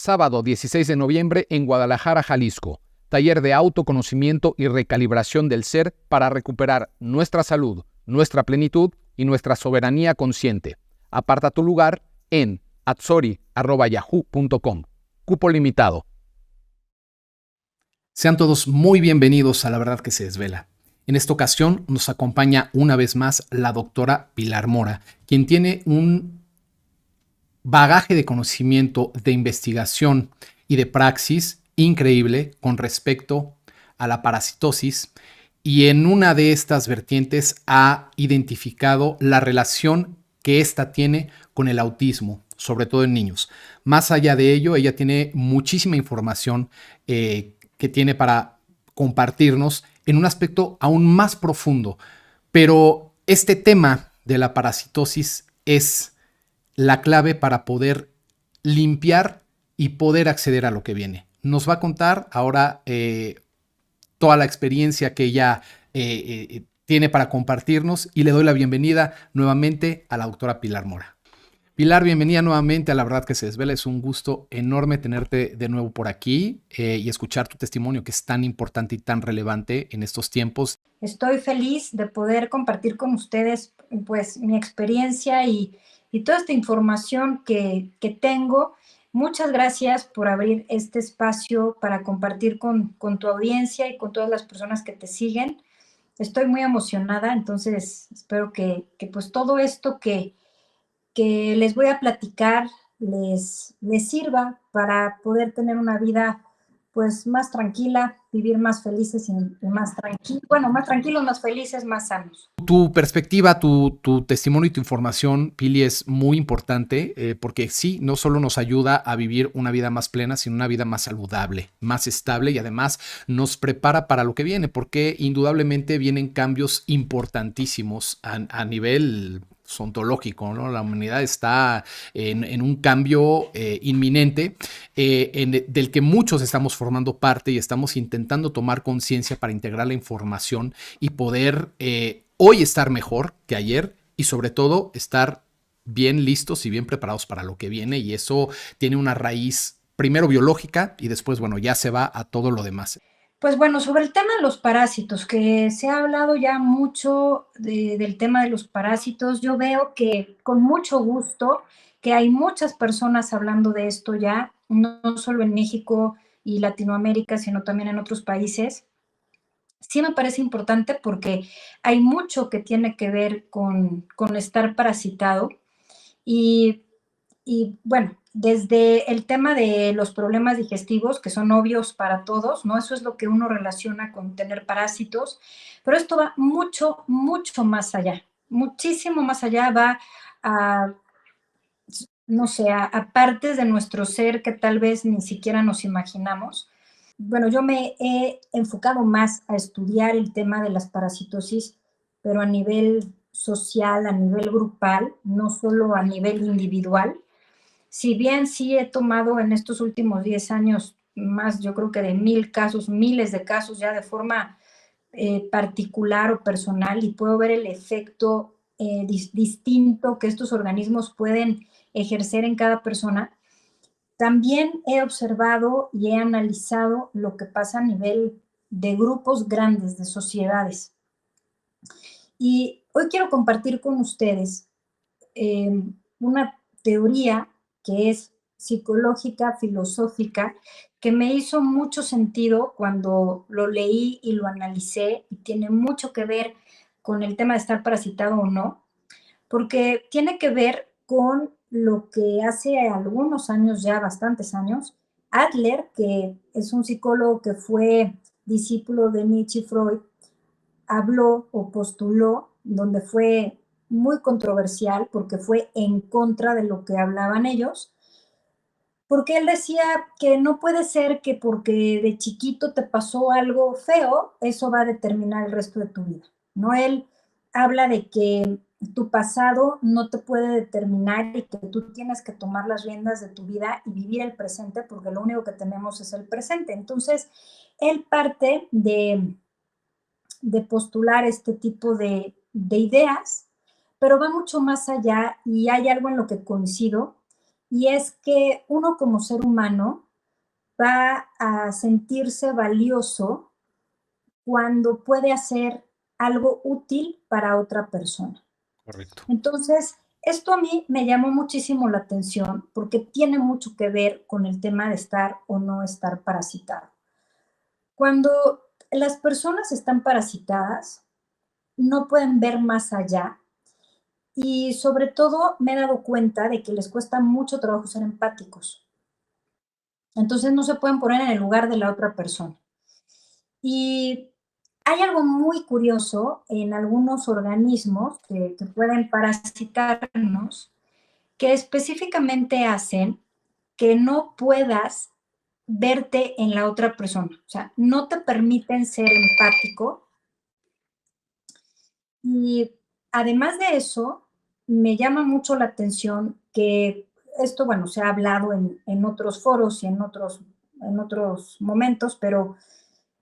sábado 16 de noviembre en Guadalajara, Jalisco. Taller de autoconocimiento y recalibración del ser para recuperar nuestra salud, nuestra plenitud y nuestra soberanía consciente. Aparta tu lugar en atzori@yahoo.com. Cupo limitado. Sean todos muy bienvenidos a La Verdad que se Desvela. En esta ocasión nos acompaña una vez más la doctora Pilar Mora, quien tiene un bagaje de conocimiento, de investigación y de praxis increíble con respecto a la parasitosis, y en una de estas vertientes ha identificado la relación que ésta tiene con el autismo, sobre todo en niños. Más allá de ello, ella tiene muchísima información que tiene para compartirnos en un aspecto aún más profundo. Pero este tema de la parasitosis es la clave para poder limpiar y poder acceder a lo que viene. Nos va a contar ahora toda la experiencia que ella tiene para compartirnos, y le doy la bienvenida nuevamente a la doctora Pilar Mora. Pilar, bienvenida nuevamente a La Verdad que se Desvela. Es un gusto enorme tenerte de nuevo por aquí y escuchar tu testimonio, que es tan importante y tan relevante en estos tiempos. Estoy feliz de poder compartir con ustedes pues mi experiencia y toda esta información que tengo. Muchas gracias por abrir este espacio para compartir con tu audiencia y con todas las personas que te siguen. Estoy muy emocionada, entonces espero que pues todo esto que les voy a platicar les sirva para poder tener una vida pues más tranquila, vivir más felices y más tranquilos, bueno, más tranquilos, más felices, más sanos. Tu perspectiva, tu testimonio y tu información, Pili, es muy importante porque sí, no solo nos ayuda a vivir una vida más plena, sino una vida más saludable, más estable, y además nos prepara para lo que viene, porque indudablemente vienen cambios importantísimos a nivel ontológico, ¿no? La humanidad está en un cambio inminente del que muchos estamos formando parte y estamos intentando tomar conciencia para integrar la información y poder hoy estar mejor que ayer, y sobre todo estar bien listos y bien preparados para lo que viene, y eso tiene una raíz primero biológica y después, bueno, ya se va a todo lo demás. Pues bueno, sobre el tema de los parásitos, que se ha hablado ya mucho del tema de los parásitos, yo veo que con mucho gusto que hay muchas personas hablando de esto ya, no solo en México y Latinoamérica, sino también en otros países. Sí me parece importante porque hay mucho que tiene que ver con estar parasitado y bueno, desde el tema de los problemas digestivos, que son obvios para todos, ¿no? Eso es lo que uno relaciona con tener parásitos, pero esto va mucho, mucho más allá, muchísimo más allá, va a, no sé, a partes de nuestro ser que tal vez ni siquiera nos imaginamos. Bueno, yo me he enfocado más a estudiar el tema de las parasitosis, pero a nivel social, a nivel grupal, no solo a nivel individual. Si bien sí he tomado en estos últimos 10 años más, yo creo que de 1000 casos, miles de casos ya de forma particular o personal, y puedo ver el efecto distinto que estos organismos pueden ejercer en cada persona, también he observado y he analizado lo que pasa a nivel de grupos grandes, de sociedades. Y hoy quiero compartir con ustedes una teoría que es psicológica, filosófica, que me hizo mucho sentido cuando lo leí y lo analicé, y tiene mucho que ver con el tema de estar parasitado o no, porque tiene que ver con lo que hace algunos años, ya bastantes años, Adler, que es un psicólogo que fue discípulo de Nietzsche y Freud, habló o postuló, donde fue muy controversial porque fue en contra de lo que hablaban ellos, porque él decía que no puede ser que porque de chiquito te pasó algo feo, eso va a determinar el resto de tu vida, ¿no? Él habla de que tu pasado no te puede determinar y que tú tienes que tomar las riendas de tu vida y vivir el presente, porque lo único que tenemos es el presente. Entonces, él parte de postular este tipo de ideas, pero va mucho más allá, y hay algo en lo que coincido, y es que uno como ser humano va a sentirse valioso cuando puede hacer algo útil para otra persona. Correcto. Entonces, esto a mí me llamó muchísimo la atención porque tiene mucho que ver con el tema de estar o no estar parasitado. Cuando las personas están parasitadas, no pueden ver más allá y sobre todo me he dado cuenta de que les cuesta mucho trabajo ser empáticos. Entonces no se pueden poner en el lugar de la otra persona. Y hay algo muy curioso en algunos organismos que pueden parasitarnos, que específicamente hacen que no puedas verte en la otra persona. O sea, no te permiten ser empático. Y además de eso, me llama mucho la atención que esto, bueno, se ha hablado en otros foros y en otros momentos, pero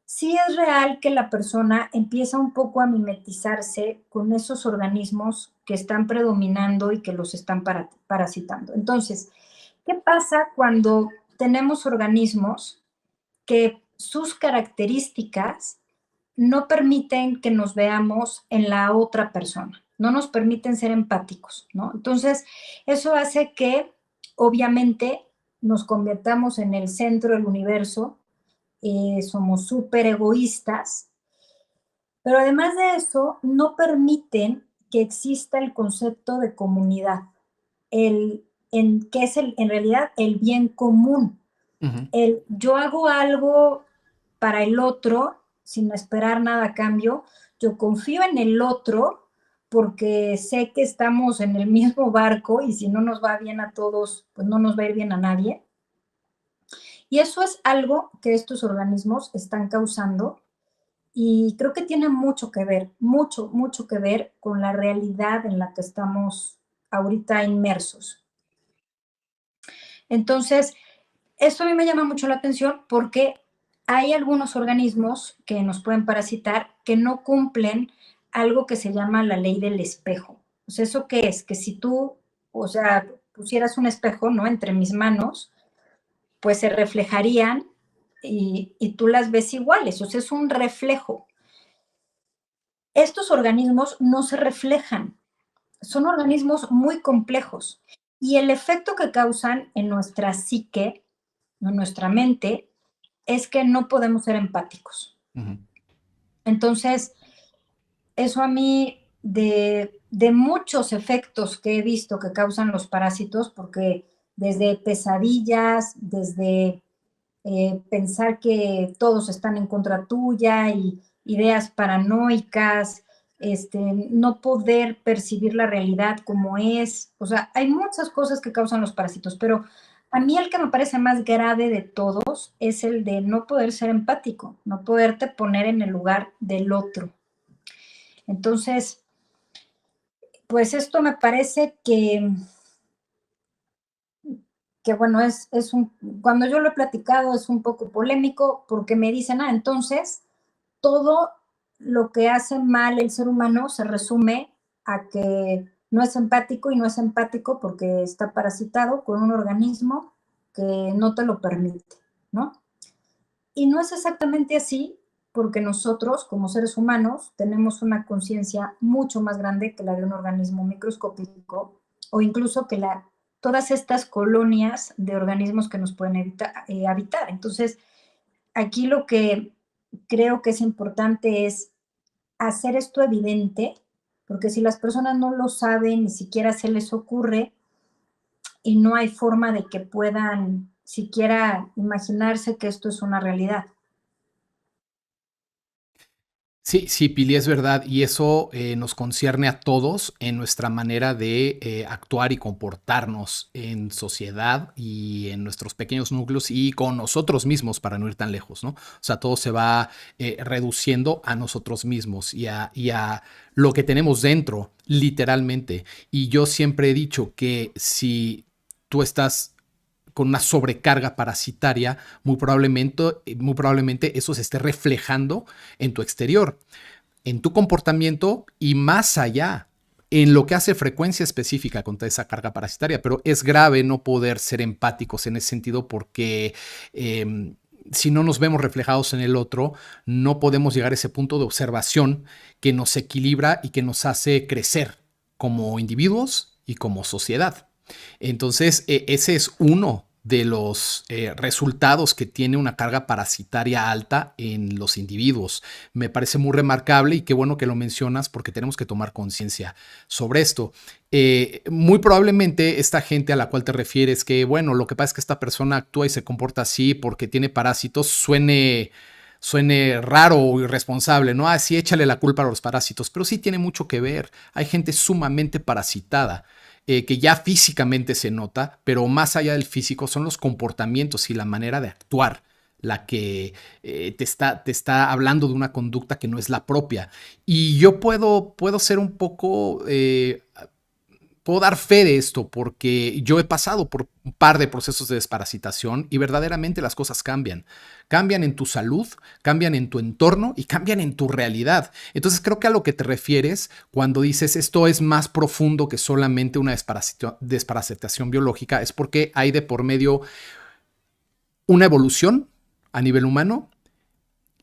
sí es real que la persona empieza un poco a mimetizarse con esos organismos que están predominando y que los están parasitando. Entonces, ¿qué pasa cuando tenemos organismos que sus características no permiten que nos veamos en la otra persona, no nos permiten ser empáticos, ¿no? Entonces, eso hace que obviamente nos convirtamos en el centro del universo, somos súper egoístas, pero además de eso, no permiten que exista el concepto de comunidad, que es en realidad el bien común. Ujú. Yo hago algo para el otro sin esperar nada a cambio, yo confío en el otro porque sé que estamos en el mismo barco y si no nos va bien a todos, pues no nos va a ir bien a nadie. Y eso es algo que estos organismos están causando y creo que tiene mucho que ver, mucho, mucho que ver con la realidad en la que estamos ahorita inmersos. Entonces, esto a mí me llama mucho la atención porque hay algunos organismos que nos pueden parasitar que no cumplen algo que se llama la ley del espejo. O sea, ¿eso qué es? Que si tú, o sea, pusieras un espejo, ¿no? Entre mis manos, pues se reflejarían y tú las ves iguales. O sea, es un reflejo. Estos organismos no se reflejan, son organismos muy complejos y el efecto que causan en nuestra psique, en nuestra mente, es que no podemos ser empáticos. Ujú. Entonces, eso a mí de muchos efectos que he visto que causan los parásitos, porque desde pesadillas, desde pensar que todos están en contra tuya y ideas paranoicas, no poder percibir la realidad como es. O sea, hay muchas cosas que causan los parásitos, pero a mí el que me parece más grave de todos es el de no poder ser empático, no poderte poner en el lugar del otro. Entonces, pues esto me parece que bueno, cuando yo lo he platicado es un poco polémico porque me dicen, entonces todo lo que hace mal el ser humano se resume a que no es empático y no es empático porque está parasitado con un organismo que no te lo permite, ¿no? Y no es exactamente así porque nosotros como seres humanos tenemos una conciencia mucho más grande que la de un organismo microscópico o incluso que todas estas colonias de organismos que nos pueden habitar. Entonces, aquí lo que creo que es importante es hacer esto evidente, porque si las personas no lo saben, ni siquiera se les ocurre y no hay forma de que puedan siquiera imaginarse que esto es una realidad. Sí, sí, Pili, es verdad, y eso nos concierne a todos en nuestra manera de actuar y comportarnos en sociedad y en nuestros pequeños núcleos y con nosotros mismos para no ir tan lejos, ¿no? O sea, todo se va reduciendo a nosotros mismos y a lo que tenemos dentro, literalmente. Y yo siempre he dicho que si tú estás con una sobrecarga parasitaria, muy probablemente eso se esté reflejando en tu exterior, en tu comportamiento y más allá. en lo que hace frecuencia específica contra esa carga parasitaria, pero es grave no poder ser empáticos en ese sentido porque si no nos vemos reflejados en el otro, no podemos llegar a ese punto de observación que nos equilibra y que nos hace crecer como individuos y como sociedad. Entonces, ese es uno de los resultados que tiene una carga parasitaria alta en los individuos. Me parece muy remarcable y qué bueno que lo mencionas porque tenemos que tomar conciencia sobre esto. Muy probablemente esta gente a la cual te refieres que, bueno, lo que pasa es que esta persona actúa y se comporta así porque tiene parásitos, suene raro o irresponsable, ¿no? Así échale la culpa a los parásitos, pero sí tiene mucho que ver. Hay gente sumamente parasitada que ya físicamente se nota, pero más allá del físico son los comportamientos y la manera de actuar la que te está hablando de una conducta que no es la propia. Y yo puedo ser un poco puedo dar fe de esto porque yo he pasado por un par de procesos de desparasitación y verdaderamente las cosas cambian. Cambian en tu salud, cambian en tu entorno y cambian en tu realidad. Entonces creo que a lo que te refieres cuando dices esto es más profundo que solamente una desparasitación biológica es porque hay de por medio una evolución a nivel humano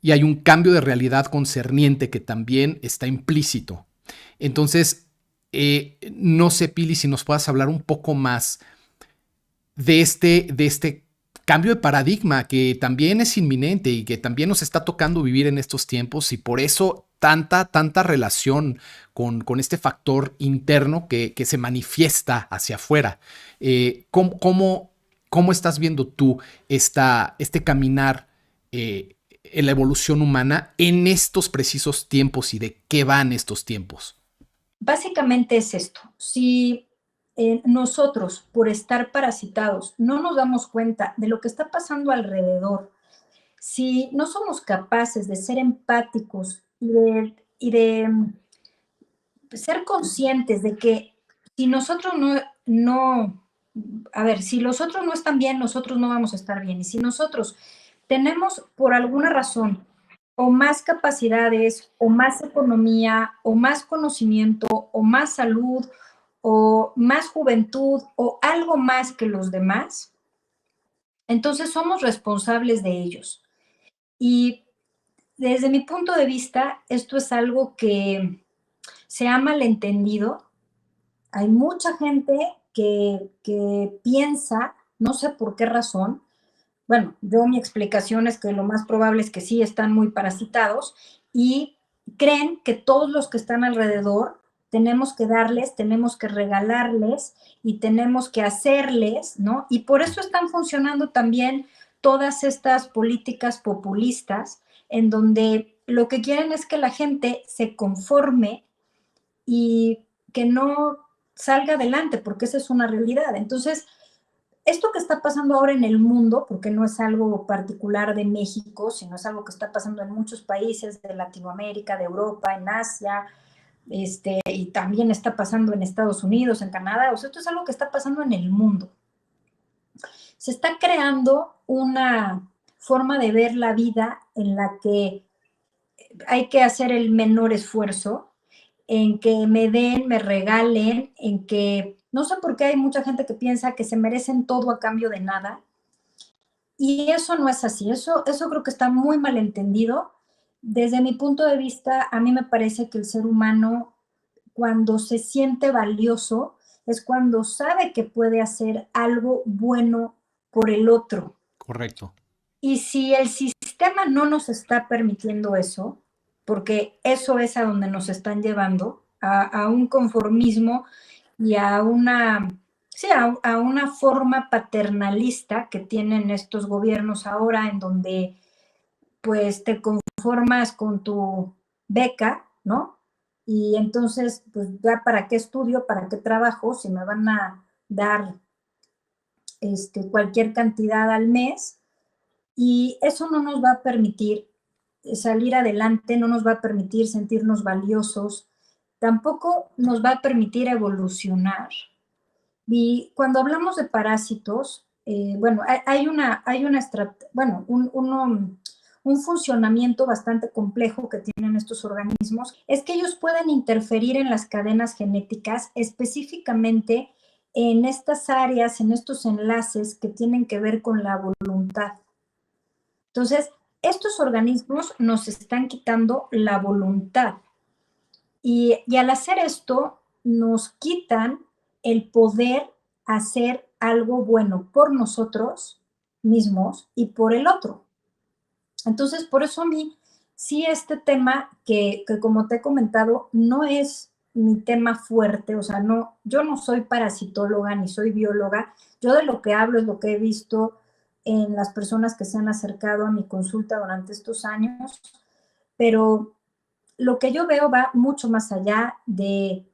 y hay un cambio de realidad concerniente que también está implícito. Entonces, no sé, Pili, si nos puedas hablar un poco más de este cambio de paradigma que también es inminente y que también nos está tocando vivir en estos tiempos y por eso tanta relación con este factor interno que se manifiesta hacia afuera. ¿Cómo estás viendo tú este caminar en la evolución humana en estos precisos tiempos y de qué van estos tiempos? Básicamente es esto. Si nosotros, por estar parasitados, no nos damos cuenta de lo que está pasando alrededor, si no somos capaces de ser empáticos y de ser conscientes de que si nosotros a ver, si los otros no están bien, nosotros no vamos a estar bien. Y si nosotros tenemos por alguna razón o más capacidades, o más economía, o más conocimiento, o más salud, o más juventud, o algo más que los demás, entonces somos responsables de ellos. Y desde mi punto de vista, esto es algo que se ha malentendido. Hay mucha gente que piensa, no sé por qué razón, bueno, yo mi explicación es que lo más probable es que sí están muy parasitados y creen que todos los que están alrededor tenemos que darles, tenemos que regalarles y tenemos que hacerles, ¿no? Y por eso están funcionando también todas estas políticas populistas en donde lo que quieren es que la gente se conforme y que no salga adelante, porque esa es una realidad. Entonces, esto que está pasando ahora en el mundo, porque no es algo particular de México, sino es algo que está pasando en muchos países de Latinoamérica, de Europa, en Asia, y también está pasando en Estados Unidos, en Canadá, o sea, esto es algo que está pasando en el mundo. Se está creando una forma de ver la vida en la que hay que hacer el menor esfuerzo, en que me den, me regalen, en que no sé por qué hay mucha gente que piensa que se merecen todo a cambio de nada. Y eso no es así, eso creo que está muy mal entendido. Desde mi punto de vista, a mí me parece que el ser humano, cuando se siente valioso, es cuando sabe que puede hacer algo bueno por el otro. Correcto. Y si el sistema no nos está permitiendo eso, porque eso es a donde nos están llevando, a un conformismo y a una, sí, a una forma paternalista que tienen estos gobiernos ahora, en donde pues te conformas con tu beca, ¿no? Y entonces, pues ya para qué estudio, para qué trabajo, si me van a dar cualquier cantidad al mes, y eso no nos va a permitir salir adelante, no nos va a permitir sentirnos valiosos, tampoco nos va a permitir evolucionar. Y cuando hablamos de parásitos, bueno, hay una bueno, un funcionamiento bastante complejo que tienen estos organismos es que ellos pueden interferir en las cadenas genéticas, específicamente en estas áreas, en estos enlaces que tienen que ver con la voluntad. Entonces, estos organismos nos están quitando la voluntad y al hacer esto nos quitan el poder hacer algo bueno por nosotros mismos y por el otro. Entonces, por eso a mí, sí, este tema que como te he comentado, no es mi tema fuerte, o sea, no, yo no soy parasitóloga ni soy bióloga, yo de lo que hablo es lo que he visto en las personas que se han acercado a mi consulta durante estos años, pero lo que yo veo va mucho más allá de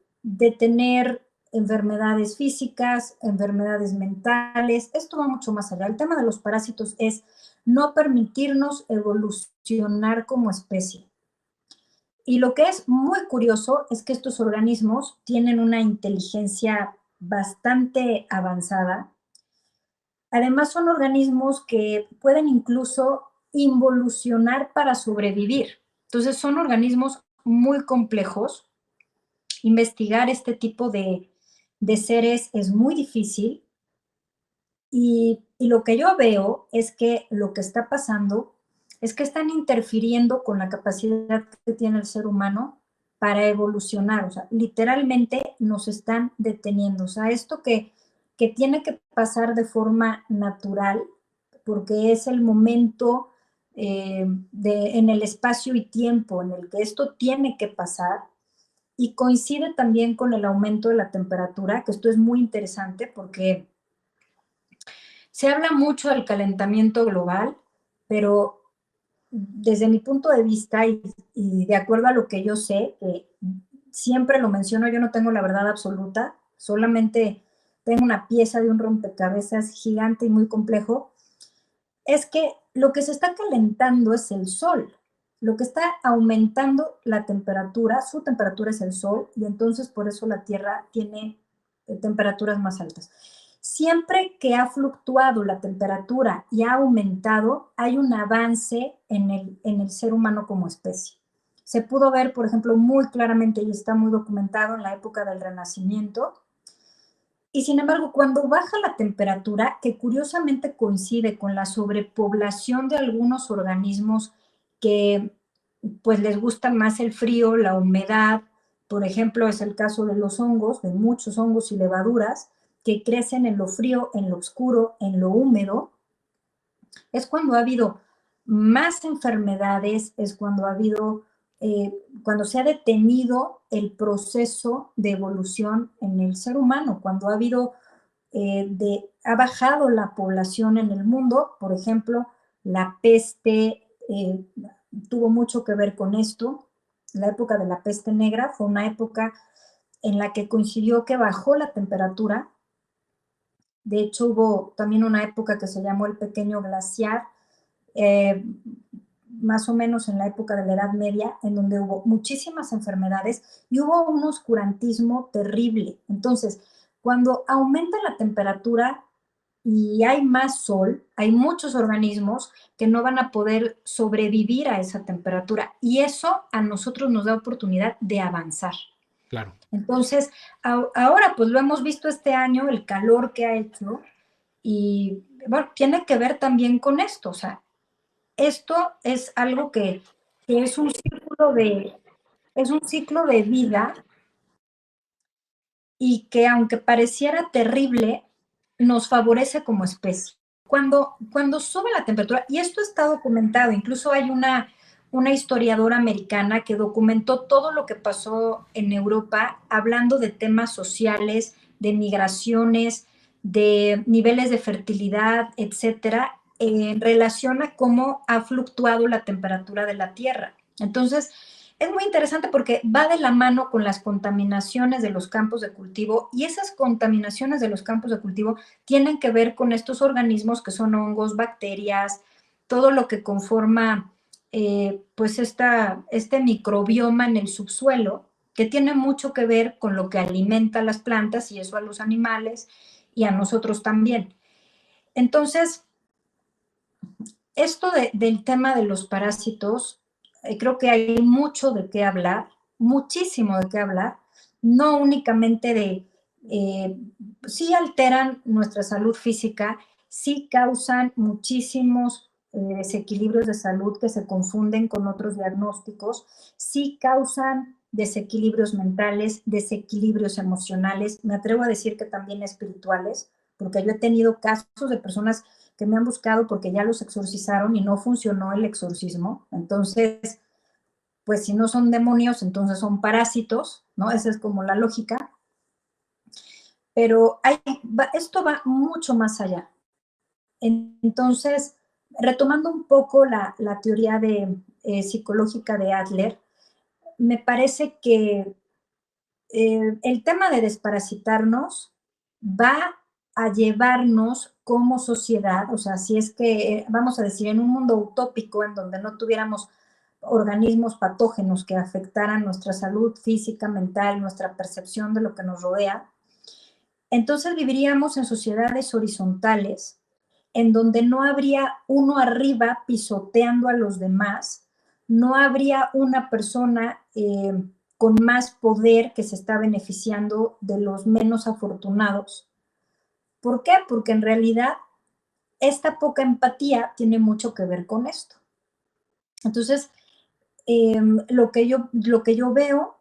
tener enfermedades físicas, enfermedades mentales, esto va mucho más allá. El tema de los parásitos es no permitirnos evolucionar como especie. Y lo que es muy curioso es que estos organismos tienen una inteligencia bastante avanzada. Además, son organismos que pueden incluso involucionar para sobrevivir. Entonces, son organismos muy complejos. Investigar este tipo de seres es muy difícil. Y lo que yo veo es que lo que está pasando es que están interfiriendo con la capacidad que tiene el ser humano para evolucionar. O sea, literalmente nos están deteniendo. O sea, esto que tiene que pasar de forma natural, porque es el momento en el espacio y tiempo en el que esto tiene que pasar, y coincide también con el aumento de la temperatura, que esto es muy interesante porque se habla mucho del calentamiento global, pero desde mi punto de vista y de acuerdo a lo que yo sé, que siempre lo menciono, yo no tengo la verdad absoluta, solamente tengo una pieza de un rompecabezas gigante y muy complejo, es que lo que se está calentando es el sol. Lo que está aumentando la temperatura, su temperatura es el sol, y entonces por eso la Tierra tiene temperaturas más altas. Siempre que ha fluctuado la temperatura y ha aumentado, hay un avance en el ser humano como especie. Se pudo ver, por ejemplo, muy claramente y está muy documentado en la época del Renacimiento. Y sin embargo, cuando baja la temperatura, que curiosamente coincide con la sobrepoblación de algunos organismos que pues les gusta más el frío, la humedad, por ejemplo, es el caso de los hongos, de muchos hongos y levaduras que crecen en lo frío, en lo oscuro, en lo húmedo, es cuando ha habido más enfermedades, es cuando ha habido, cuando se ha detenido el proceso de evolución en el ser humano, cuando ha habido, ha bajado la población en el mundo, por ejemplo, la peste tuvo mucho que ver con esto. La época de la peste negra fue una época en la que coincidió que bajó la temperatura. De hecho, hubo también una época que se llamó el pequeño glaciar, eh, más o menos en la época de la Edad Media, en donde hubo muchísimas enfermedades y hubo un oscurantismo terrible. Entonces, cuando aumenta la temperatura y hay más sol, hay muchos organismos que no van a poder sobrevivir a esa temperatura y eso a nosotros nos da oportunidad de avanzar. Claro. Entonces, ahora pues lo hemos visto este año, el calor que ha hecho y bueno, tiene que ver también con esto, o sea, esto es algo que es un ciclo de vida y que aunque pareciera terrible, nos favorece como especie. Cuando sube la temperatura, y esto está documentado, incluso hay una historiadora americana que documentó todo lo que pasó en Europa hablando de temas sociales, de migraciones, de niveles de fertilidad, etcétera, en relación a cómo ha fluctuado la temperatura de la Tierra. Entonces, es muy interesante porque va de la mano con las contaminaciones de los campos de cultivo y esas contaminaciones de los campos de cultivo tienen que ver con estos organismos que son hongos, bacterias, todo lo que conforma pues este microbioma en el subsuelo, que tiene mucho que ver con lo que alimenta a las plantas y eso a los animales y a nosotros también. Entonces, esto del tema de los parásitos, creo que hay mucho de qué hablar, muchísimo de qué hablar, no únicamente de, sí alteran nuestra salud física, sí causan muchísimos desequilibrios de salud que se confunden con otros diagnósticos, sí causan desequilibrios mentales, desequilibrios emocionales, me atrevo a decir que también espirituales, porque yo he tenido casos de personas que me han buscado porque ya los exorcizaron y no funcionó el exorcismo. Entonces, pues si no son demonios, entonces son parásitos, ¿no? Esa es como la lógica. Pero esto va mucho más allá. Entonces, retomando un poco la teoría psicológica de Adler, me parece que el tema de desparasitarnos va a llevarnos como sociedad, o sea, si es que, vamos a decir, en un mundo utópico en donde no tuviéramos organismos patógenos que afectaran nuestra salud física, mental, nuestra percepción de lo que nos rodea, entonces viviríamos en sociedades horizontales en donde no habría uno arriba pisoteando a los demás, no habría una persona con más poder que se está beneficiando de los menos afortunados. ¿Por qué? Porque en realidad esta poca empatía tiene mucho que ver con esto. Entonces, lo que yo veo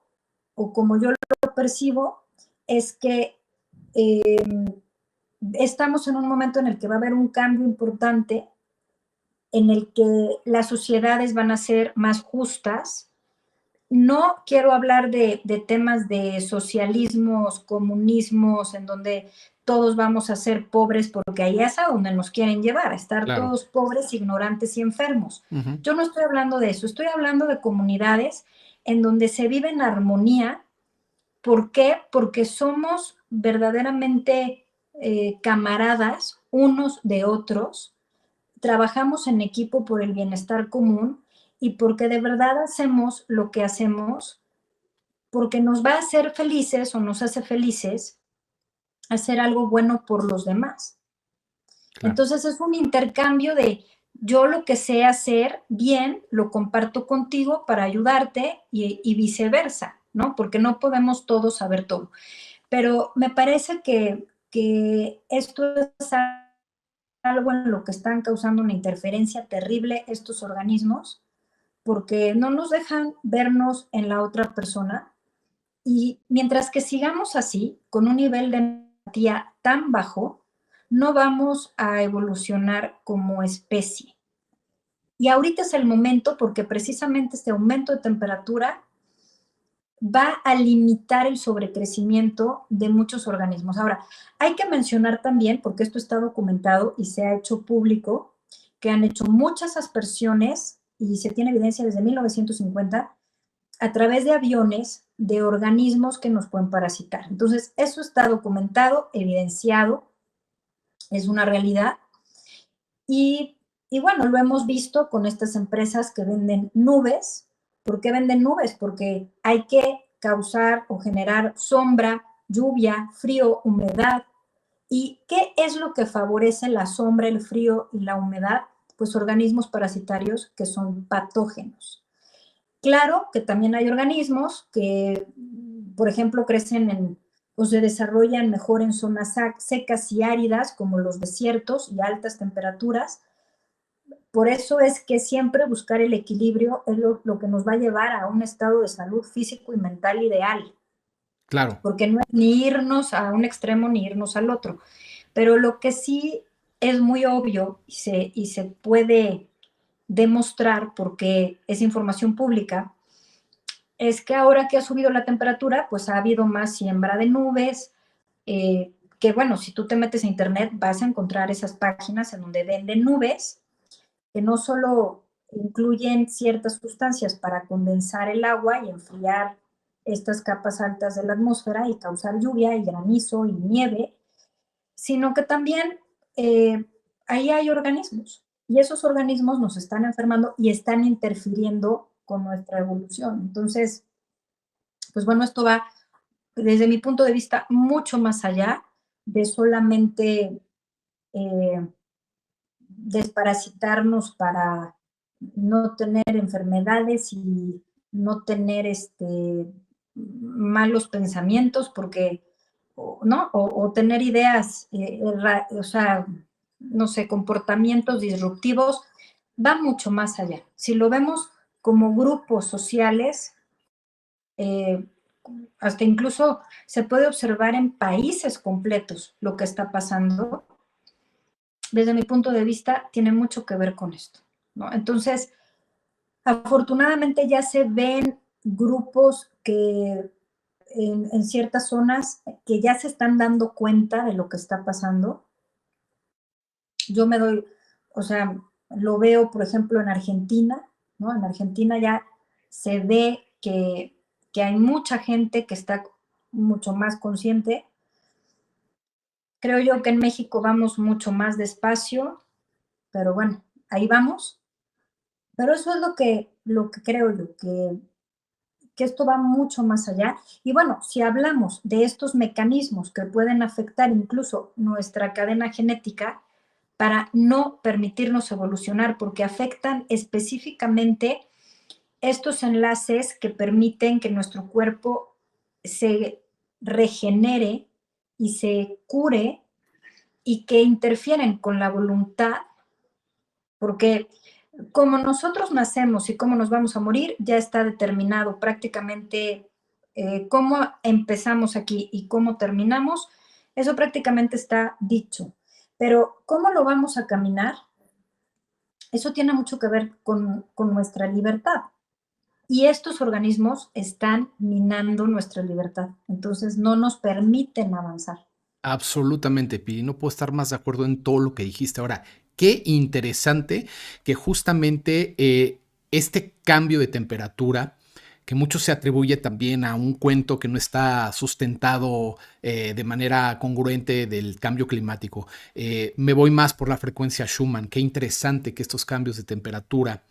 o como yo lo percibo es que estamos en un momento en el que va a haber un cambio importante, en el que las sociedades van a ser más justas. No quiero hablar de temas de socialismos, comunismos, en donde todos vamos a ser pobres, porque ahí es a donde nos quieren llevar, a estar Claro. todos pobres, ignorantes y enfermos. Ujú. Yo no estoy hablando de eso, estoy hablando de comunidades en donde se vive en armonía. ¿Por qué? Porque somos verdaderamente camaradas unos de otros, trabajamos en equipo por el bienestar común y porque de verdad hacemos lo que hacemos porque nos va a hacer felices o nos hace felices hacer algo bueno por los demás. Claro. Entonces es un intercambio de yo lo que sé hacer bien, lo comparto contigo para ayudarte y viceversa, ¿no? Porque no podemos todos saber todo. Pero me parece que esto es algo en lo que están causando una interferencia terrible estos organismos, porque no nos dejan vernos en la otra persona. Y mientras que sigamos así, con un nivel de empatía tan bajo, no vamos a evolucionar como especie. Y ahorita es el momento porque precisamente este aumento de temperatura va a limitar el sobrecrecimiento de muchos organismos. Ahora, hay que mencionar también, porque esto está documentado y se ha hecho público, que han hecho muchas aspersiones y se tiene evidencia desde 1950 a través de aviones de organismos que nos pueden parasitar. Entonces, eso está documentado, evidenciado, es una realidad. Y bueno, lo hemos visto con estas empresas que venden nubes. ¿Por qué venden nubes? Porque hay que causar o generar sombra, lluvia, frío, humedad. ¿Y qué es lo que favorece la sombra, el frío y la humedad? Pues organismos parasitarios que son patógenos. Claro que también hay organismos que, por ejemplo, crecen o se desarrollan mejor en zonas secas y áridas, como los desiertos y altas temperaturas. Por eso es que siempre buscar el equilibrio es lo que nos va a llevar a un estado de salud físico y mental ideal, Claro. porque no es ni irnos a un extremo ni irnos al otro. Pero lo que sí es muy obvio y se puede demostrar, porque es información pública, es que ahora que ha subido la temperatura, pues ha habido más siembra de nubes, que bueno, si tú te metes a internet vas a encontrar esas páginas en donde venden nubes que no solo incluyen ciertas sustancias para condensar el agua y enfriar estas capas altas de la atmósfera y causar lluvia y granizo y nieve, sino que también ahí hay organismos y esos organismos nos están enfermando y están interfiriendo con nuestra evolución. Entonces, pues bueno, esto va desde mi punto de vista mucho más allá de solamente eh, desparasitarnos para no tener enfermedades y no tener malos pensamientos, porque, ¿no? O tener ideas, o sea, no sé, comportamientos disruptivos, va mucho más allá. Si lo vemos como grupos sociales, eh, hasta incluso se puede observar en países completos lo que está pasando. Desde mi punto de vista, tiene mucho que ver con esto, ¿no? Entonces, afortunadamente ya se ven grupos que en ciertas zonas que ya se están dando cuenta de lo que está pasando. Yo me doy, o sea, lo veo, por ejemplo, en Argentina, ¿no? En Argentina ya se ve que hay mucha gente que está mucho más consciente. Creo yo que en México vamos mucho más despacio, pero bueno, ahí vamos. Pero eso es lo que creo yo, que esto va mucho más allá. Y bueno, si hablamos de estos mecanismos que pueden afectar incluso nuestra cadena genética para no permitirnos evolucionar, porque afectan específicamente estos enlaces que permiten que nuestro cuerpo se regenere y se cure y que interfieren con la voluntad, porque como nosotros nacemos y cómo nos vamos a morir, ya está determinado prácticamente cómo empezamos aquí y cómo terminamos, eso prácticamente está dicho. Pero cómo lo vamos a caminar, eso tiene mucho que ver con nuestra libertad. Y estos organismos están minando nuestra libertad, entonces no nos permiten avanzar. Absolutamente, Pili. No puedo estar más de acuerdo en todo lo que dijiste. Ahora, qué interesante que justamente este cambio de temperatura, que mucho se atribuye también a un cuento que no está sustentado de manera congruente del cambio climático. Me voy más por la frecuencia Schumann. Qué interesante que estos cambios de temperatura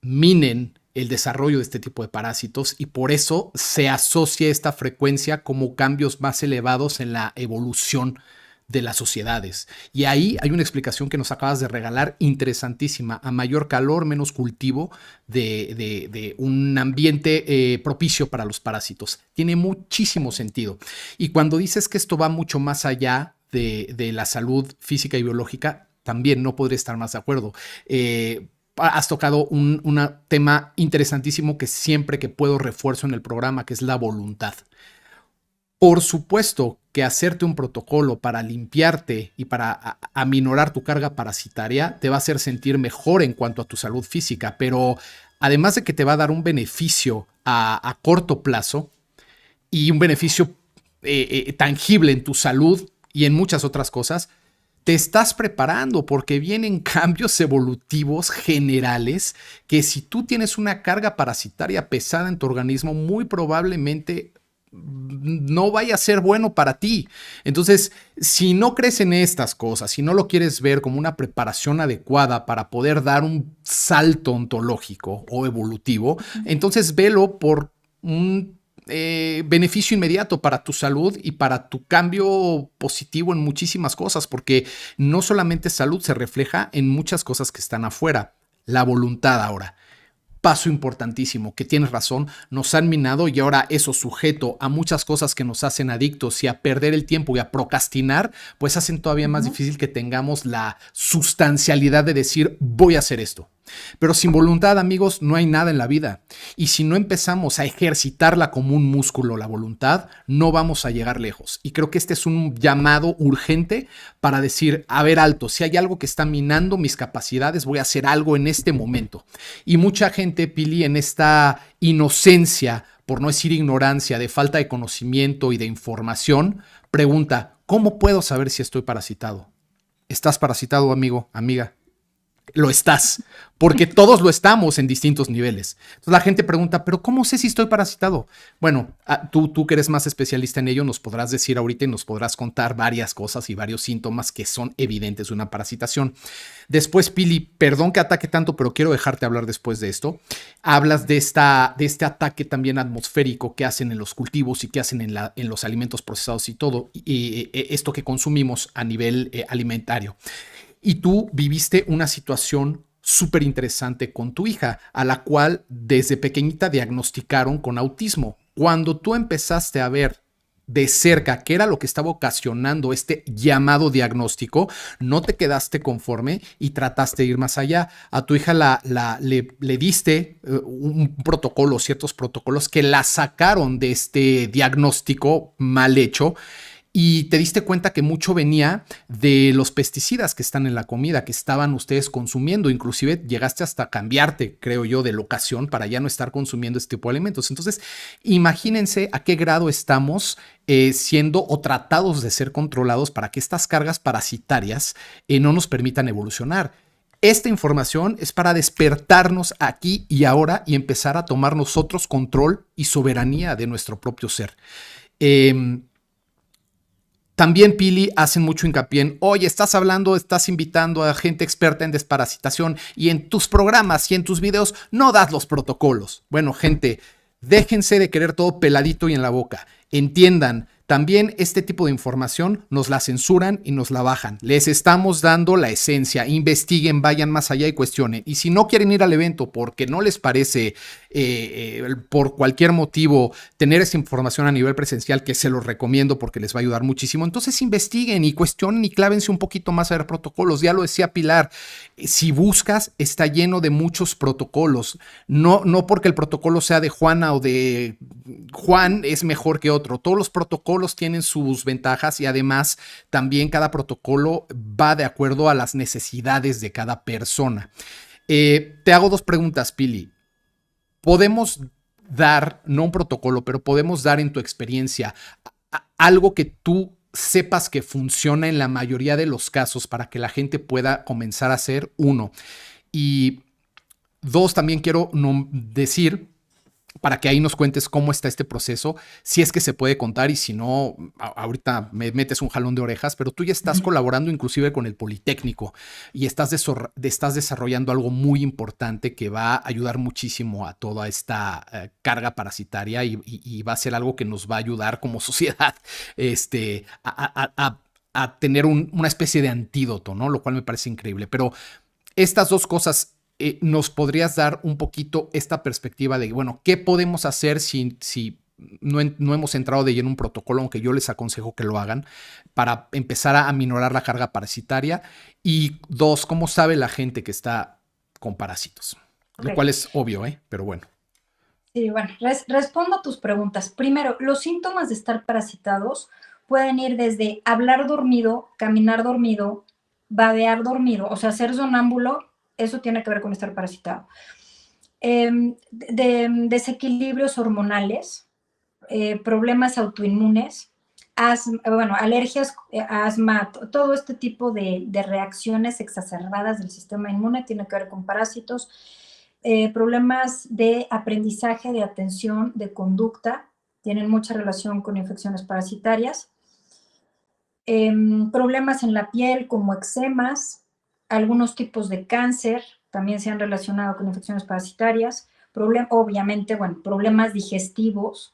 minen el desarrollo de este tipo de parásitos y por eso se asocia esta frecuencia como cambios más elevados en la evolución de las sociedades. Y ahí hay una explicación que nos acabas de regalar interesantísima. A mayor calor, menos cultivo de un ambiente propicio para los parásitos. Tiene muchísimo sentido. Y cuando dices que esto va mucho más allá de la salud física y biológica, también no podría estar más de acuerdo. Has tocado un tema interesantísimo que siempre que puedo refuerzo en el programa, que es la voluntad. Por supuesto que hacerte un protocolo para limpiarte y para aminorar tu carga parasitaria te va a hacer sentir mejor en cuanto a tu salud física, pero además de que te va a dar un beneficio a corto plazo y un beneficio tangible en tu salud y en muchas otras cosas, te estás preparando porque vienen cambios evolutivos generales que si tú tienes una carga parasitaria pesada en tu organismo, muy probablemente no vaya a ser bueno para ti. Entonces, si no crees en estas cosas, si no lo quieres ver como una preparación adecuada para poder dar un salto ontológico o evolutivo, entonces velo por un beneficio inmediato para tu salud y para tu cambio positivo en muchísimas cosas, porque no solamente salud se refleja en muchas cosas que están afuera. La voluntad ahora. Paso importantísimo, que tienes razón, nos han minado y ahora eso sujeto a muchas cosas que nos hacen adictos y a perder el tiempo y a procrastinar, pues hacen todavía más difícil que tengamos la sustancialidad de decir voy a hacer esto. Pero sin voluntad, amigos, no hay nada en la vida. Y si no empezamos a ejercitarla como un músculo, la voluntad, no vamos a llegar lejos. Y creo que este es un llamado urgente para decir, a ver, alto, si hay algo que está minando mis capacidades, voy a hacer algo en este momento. Y mucha gente, Pili, en esta inocencia, por no decir ignorancia, de falta de conocimiento y de información, pregunta, ¿cómo puedo saber si estoy parasitado? ¿Estás parasitado, amigo, amiga? Lo estás, porque todos lo estamos en distintos niveles. Entonces la gente pregunta, ¿pero cómo sé si estoy parasitado? Bueno, tú que eres más especialista en ello, nos podrás decir ahorita y nos podrás contar varias cosas y varios síntomas que son evidentes de una parasitación. Después, Pili, perdón que ataque tanto, pero quiero dejarte hablar después de esto. Hablas de este ataque también atmosférico que hacen en los cultivos y que hacen en los alimentos procesados y todo, y esto que consumimos a nivel alimentario. Y tú viviste una situación súper interesante con tu hija, a la cual desde pequeñita diagnosticaron con autismo. Cuando tú empezaste a ver de cerca qué era lo que estaba ocasionando este llamado diagnóstico, no te quedaste conforme y trataste de ir más allá. A tu hija le diste un protocolo, ciertos protocolos que la sacaron de este diagnóstico mal hecho, y te diste cuenta que mucho venía de los pesticidas que están en la comida, que estaban ustedes consumiendo. Inclusive llegaste hasta cambiarte, creo yo, de locación para ya no estar consumiendo este tipo de alimentos. Entonces, imagínense a qué grado estamos siendo o tratados de ser controlados para que estas cargas parasitarias no nos permitan evolucionar. Esta información es para despertarnos aquí y ahora y empezar a tomar nosotros control y soberanía de nuestro propio ser. También, Pili, hacen mucho hincapié en, oye, estás invitando a gente experta en desparasitación y en tus programas y en tus videos no das los protocolos. Bueno, gente, déjense de querer todo peladito y en la boca. Entiendan, también este tipo de información nos la censuran y nos la bajan. Les estamos dando la esencia. Investiguen, vayan más allá y cuestionen. Y si no quieren ir al evento porque no les parece, por cualquier motivo, tener esa información a nivel presencial, que se los recomiendo porque les va a ayudar muchísimo, entonces investiguen y cuestionen y clávense un poquito más a ver protocolos. Ya lo decía Pilar, si buscas, está lleno de muchos protocolos. No porque el protocolo sea de Juana o de Juan es mejor que otro. Todos los protocolos tienen sus ventajas y además también cada protocolo va de acuerdo a las necesidades de cada persona. Te hago dos preguntas, Pili. Podemos dar, no un protocolo, pero podemos dar en tu experiencia algo que tú sepas que funciona en la mayoría de los casos para que la gente pueda comenzar a hacer, uno. Y dos, también quiero decir, para que ahí nos cuentes cómo está este proceso, si es que se puede contar y si no, ahorita me metes un jalón de orejas, pero tú ya estás colaborando inclusive con el Politécnico y estás desarrollando algo muy importante que va a ayudar muchísimo a toda esta carga parasitaria y va a ser algo que nos va a ayudar como sociedad a tener una especie de antídoto, ¿no? Lo cual me parece increíble. Pero estas dos cosas, ¿nos podrías dar un poquito esta perspectiva de, bueno, qué podemos hacer si no hemos entrado de lleno en un protocolo, aunque yo les aconsejo que lo hagan, para empezar a aminorar la carga parasitaria? Y dos, ¿cómo sabe la gente que está con parásitos? Ok. Lo cual es obvio, pero bueno. Sí, bueno, respondo a tus preguntas. Primero, los síntomas de estar parasitados pueden ir desde hablar dormido, caminar dormido, babear dormido, o sea, ser sonámbulo, eso tiene que ver con estar parasitado. Desequilibrios hormonales, problemas autoinmunes, bueno, alergias, asma, todo este tipo de reacciones exacerbadas del sistema inmune tiene que ver con parásitos. Problemas de aprendizaje, de atención, de conducta, tienen mucha relación con infecciones parasitarias. Problemas en la piel como eczemas, algunos tipos de cáncer también se han relacionado con infecciones parasitarias. Obviamente, bueno, problemas digestivos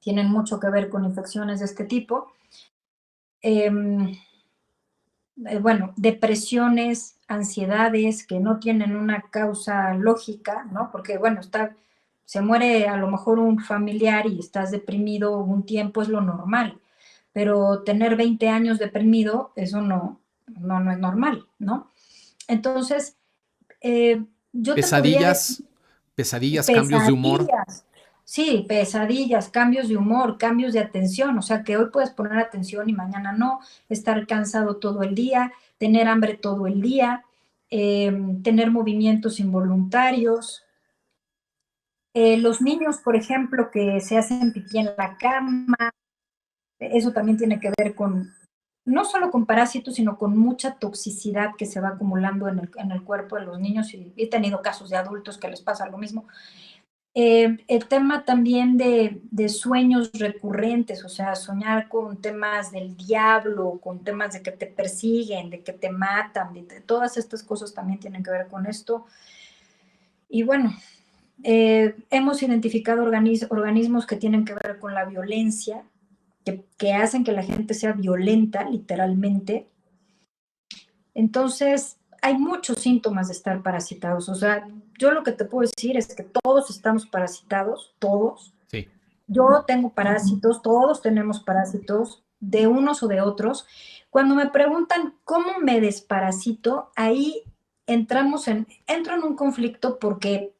tienen mucho que ver con infecciones de este tipo. Bueno, depresiones, ansiedades que no tienen una causa lógica, ¿no? Porque, bueno, se muere a lo mejor un familiar y estás deprimido un tiempo, es lo normal, pero tener 20 años deprimido, eso no es normal, ¿no? Entonces, yo te podría decir Pesadillas, cambios de humor. pesadillas, sí, pesadillas, cambios de humor, cambios de atención, o sea que hoy puedes poner atención y mañana no, estar cansado todo el día, tener hambre todo el día, tener movimientos involuntarios. Los niños, por ejemplo, que se hacen pipí en la cama, eso también tiene que ver con, no solo con parásitos, sino con mucha toxicidad que se va acumulando en el cuerpo de los niños, y he tenido casos de adultos que les pasa lo mismo. El tema también de sueños recurrentes, o sea, soñar con temas del diablo, con temas de que te persiguen, de que te matan, todas estas cosas también tienen que ver con esto. Y bueno, hemos identificado organismos que tienen que ver con la violencia, que hacen que la gente sea violenta, literalmente. Entonces, hay muchos síntomas de estar parasitados. O sea, yo lo que te puedo decir es que todos estamos parasitados, todos. Sí. Yo tengo parásitos, todos tenemos parásitos de unos o de otros. Cuando me preguntan cómo me desparasito, ahí entro en un conflicto porque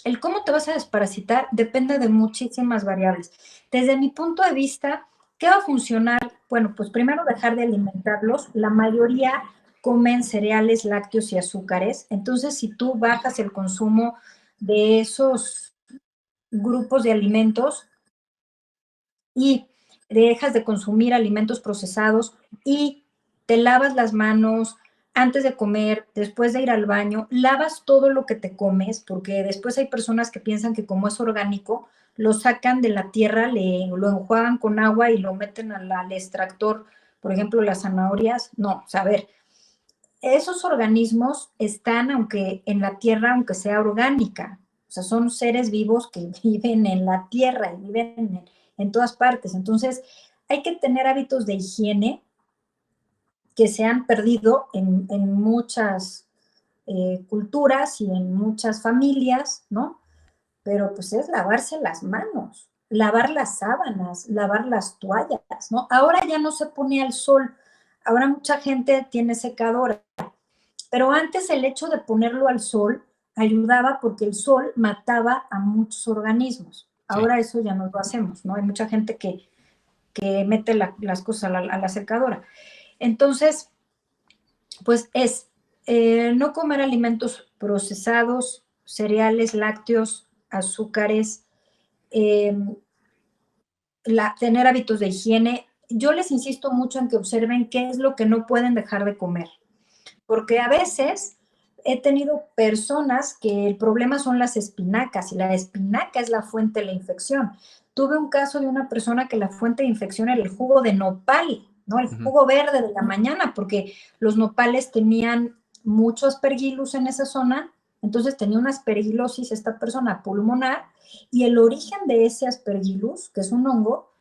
el cómo te vas a desparasitar depende de muchísimas variables. Desde mi punto de vista, ¿qué va a funcionar? Bueno, pues primero dejar de alimentarlos. La mayoría comen cereales, lácteos y azúcares. Entonces, si tú bajas el consumo de esos grupos de alimentos y dejas de consumir alimentos procesados y te lavas las manos antes de comer, después de ir al baño, lavas todo lo que te comes, porque después hay personas que piensan que como es orgánico, lo sacan de la tierra, lo enjuagan con agua y lo meten al extractor, por ejemplo, las zanahorias. No, o sea, a ver, esos organismos están, aunque en la tierra, aunque sea orgánica, o sea, son seres vivos que viven en la tierra y viven en todas partes. Entonces, hay que tener hábitos de higiene que se han perdido en muchas culturas y en muchas familias, ¿no? Pero pues es lavarse las manos, lavar las sábanas, lavar las toallas, ¿no? Ahora ya no se pone al sol, ahora mucha gente tiene secadora, pero antes el hecho de ponerlo al sol ayudaba porque el sol mataba a muchos organismos. Sí. Ahora eso ya no lo hacemos, ¿no? Hay mucha gente que mete las cosas a la secadora. Entonces, pues es no comer alimentos procesados, cereales, lácteos, azúcares, eh, tener hábitos de higiene. Yo les insisto mucho en que observen qué es lo que no pueden dejar de comer, porque a veces he tenido personas que el problema son las espinacas y la espinaca es la fuente de la infección. Tuve un caso de una persona que la fuente de infección era el jugo de nopal, ¿no? El Ujú. jugo verde de la mañana, porque los nopales tenían mucho aspergillus en esa zona, entonces tenía una aspergilosis esta persona pulmonar y el origen de ese aspergillus, que es un hongo,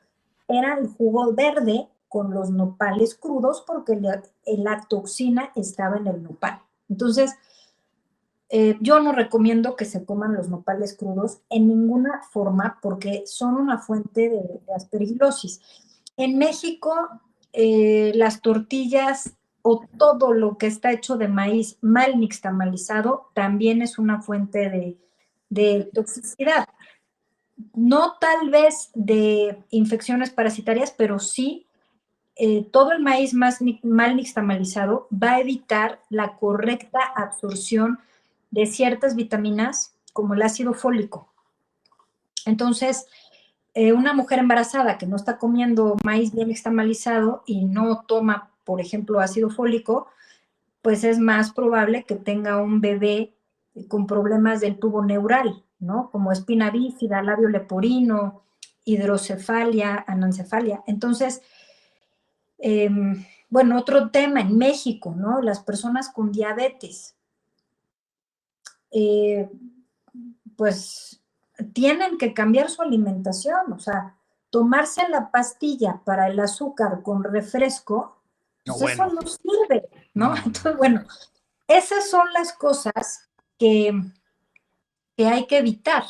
era el jugo verde con los nopales crudos porque la toxina estaba en el nopal. Entonces, yo no recomiendo que se coman los nopales crudos en ninguna forma porque son una fuente de aspergilosis. En México, las tortillas o todo lo que está hecho de maíz mal nixtamalizado también es una fuente de toxicidad. No tal vez de infecciones parasitarias, pero sí todo el maíz mal nixtamalizado va a evitar la correcta absorción de ciertas vitaminas como el ácido fólico. Entonces, una mujer embarazada que no está comiendo maíz bien nixtamalizado y no toma, por ejemplo, ácido fólico, pues es más probable que tenga un bebé con problemas del tubo neural, ¿no? Como espina bífida, labio leporino, hidrocefalia, anencefalia. Entonces, eh, bueno, otro tema en México, ¿no? Las personas con diabetes, eh, pues tienen que cambiar su alimentación, o sea, tomarse la pastilla para el azúcar con refresco, No, pues eso bueno. no sirve, ¿no? No, no. Entonces, bueno, esas son las cosas que, que hay que evitar.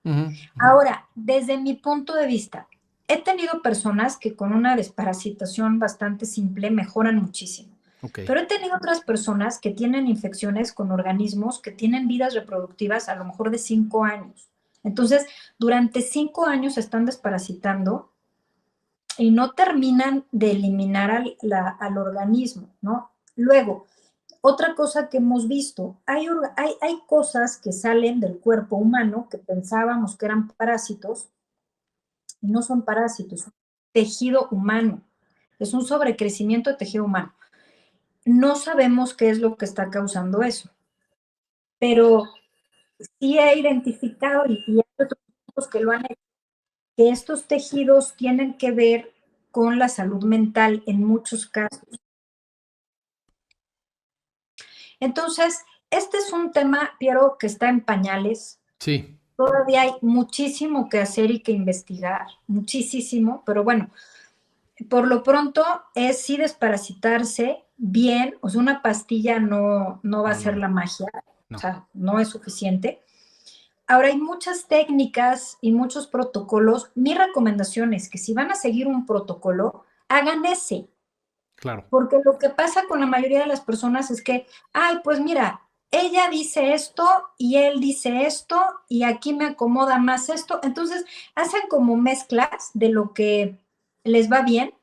Ujú, ujú. Ahora, desde mi punto de vista, he tenido personas que con una desparasitación bastante simple mejoran muchísimo, Ok. pero he tenido otras personas que tienen infecciones con organismos que tienen vidas reproductivas a lo mejor de 5 años. Entonces, durante 5 años se están desparasitando y no terminan de eliminar al organismo, ¿no? Luego, otra cosa que hemos visto, hay cosas que salen del cuerpo humano que pensábamos que eran parásitos y no son parásitos, son tejido humano, es un sobrecrecimiento de tejido humano. No sabemos qué es lo que está causando eso, pero sí he identificado y hay otros grupos que lo han hecho, que estos tejidos tienen que ver con la salud mental en muchos casos. Entonces, este es un tema, Piero, que está en pañales. Sí. Todavía hay muchísimo que hacer y que investigar, muchísimo, pero bueno, por lo pronto es sí desparasitarse, bien, o sea, una pastilla no va a No, no, ser no, la magia, o no. sea, no es suficiente. Ahora hay muchas técnicas y muchos protocolos. Mi recomendación es que si van a seguir un protocolo, hagan ese, Claro, porque lo que pasa con la mayoría de las personas es que, ay, pues mira, ella dice esto y él dice esto y aquí me acomoda más esto. Entonces, hacen como mezclas de lo que les va bien